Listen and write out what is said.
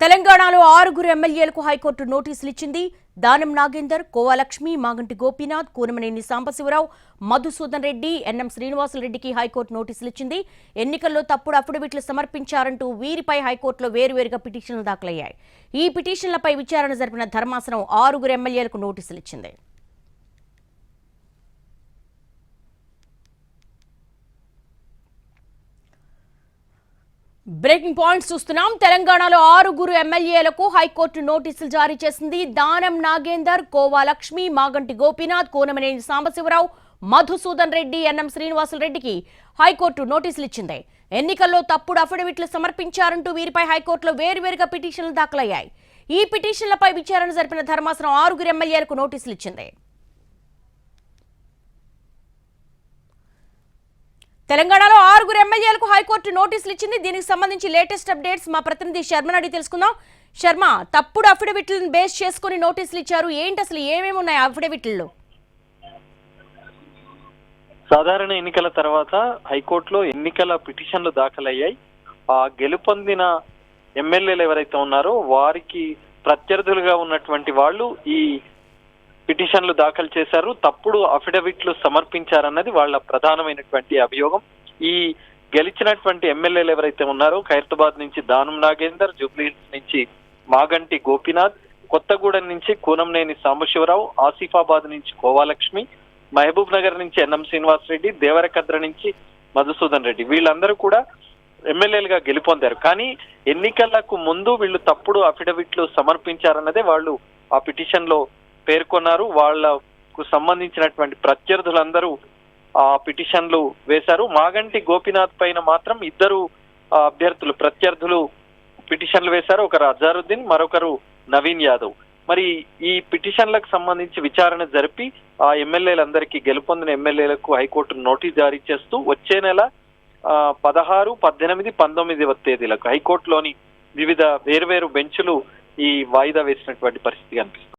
తెలంగాణలో 6 ఎమ్మెల్యేలకు హైకోర్టు నోటీసులు ఇచ్చింది. దానం నాగేందర్, కోవాలక్ష్మి, మాగంటి గోపీనాథ్, కూనమనేని సాంబశివరావు, మధుసూదన్ రెడ్డి, ఎన్ఎం శ్రీనివాసులరెడ్డికి హైకోర్టు నోటీసులు ఇచ్చింది. ఎన్నికల్లో తప్పుడు అఫిడవిట్లు సమర్పించారంటూ వీరిపై హైకోర్టులో వేరువేరుగా పిటిషన్లు దాఖలయ్యాయి. ఈ పిటిషన్లపై విచారణ జరిపిన ధర్మాసనం 6 ఎమ్మెల్యేలకు నోటీసులు ఇచ్చింది. బ్రేకింగ్ పాయింట్స్ చూస్తున్నాం. తెలంగాణలో 6 ఎమ్మెల్యేలకు హైకోర్టు నోటీసులు జారీ చేసింది. దానం నాగేందర్, కోవాలక్ష్మి, మాగంటి గోపీనాథ్, కూనమనేని సాంబశివరావు, మధుసూదన్ రెడ్డి, ఎన్ఎం శ్రీనివాసులరెడ్డికి హైకోర్టు నోటీసులు ఇచ్చింది. ఎన్నికల్లో తప్పుడు అఫిడవిట్లు సమర్పించారంటూ వీరిపై హైకోర్టులో వేరువేరుగా పిటిషన్లు దాఖలయ్యాయి. ఈ పిటిషన్లపై విచారణ జరిపిన ధర్మాసనం 6 ఎమ్మెల్యేలకు నోటీసులు ఇచ్చింది. తెలంగాణలో 6 ఎమ్మెల్యేలకు హైకోర్టు నోటీసులు ఇచ్చింది. దీనికి సంబంధించి లేటెస్ట్ అప్డేట్స్ మా ప్రతినిధి శర్మని అడిగి తెలుసుకుందాం. శర్మ, తప్పుడు అఫిడవిట్లను బేస్ చేసుకుని నోటీసులు ఇచ్చారు. ఏంటి అసలు ఏమేమి ఉన్నాయి అఫిడవిట్లలో? సాధారణ ఎన్నికల తర్వాత హైకోర్టులో ఎన్నికల పిటిషన్లు దాఖలయ్యాయి. గెలుపొందిన ఎమ్మెల్యేలు ఎవరైతే ఉన్నారో వారికి ప్రత్యర్థులుగా ఉన్నటువంటి వాళ్ళు ఈ పిటిషన్లు దాఖలు చేశారు. తప్పుడు అఫిడవిట్లు సమర్పించారన్నది వాళ్ళ ప్రధానమైనటువంటి అభియోగం. ఈ గెలిచినటువంటి ఎమ్మెల్యేలు ఎవరైతే ఉన్నారో ఖైరతాబాద్ నుంచి దానం నాగేందర్, జూబ్లీహిల్స్ నుంచి మాగంటి గోపీనాథ్, కొత్తగూడెం నుంచి కూనంనేని సాంబశివరావు, ఆసిఫాబాద్ నుంచి కోవాలక్ష్మి, మహబూబ్ నగర్ నుంచి ఎన్ఎం శ్రీనివాసరెడ్డి, దేవరకద్ర నుంచి మధుసూదన్ రెడ్డి, వీళ్ళందరూ కూడా ఎమ్మెల్యేలుగా గెలుపొందారు. కానీ ఎన్నికలకు ముందు వీళ్ళు తప్పుడు అఫిడవిట్లు సమర్పించారన్నదే వాళ్ళు ఆ పిటిషన్ లో పేర్కొన్నారు. వాళ్లకు సంబంధించినటువంటి ప్రత్యర్థులందరూ ఆ పిటిషన్లు వేశారు. మాగంటి గోపీనాథ్ పైన మాత్రం 2 అభ్యర్థులు ప్రత్యర్థులు పిటిషన్లు వేశారు. ఒకరు అజారుద్దీన్, మరొకరు నవీన్ యాదవ్. మరి ఈ పిటిషన్లకు సంబంధించి విచారణ జరిపి ఆ ఎమ్మెల్యేలందరికీ, గెలుపొందిన ఎమ్మెల్యేలకు హైకోర్టు నోటీస్ జారీ చేస్తూ వచ్చే నెల 16, 18, 19వ తేదీలకు హైకోర్టులోని వివిధ వేర్వేరు బెంచ్లు ఈ వాయిదా వేసినటువంటి పరిస్థితి కనిపిస్తుంది.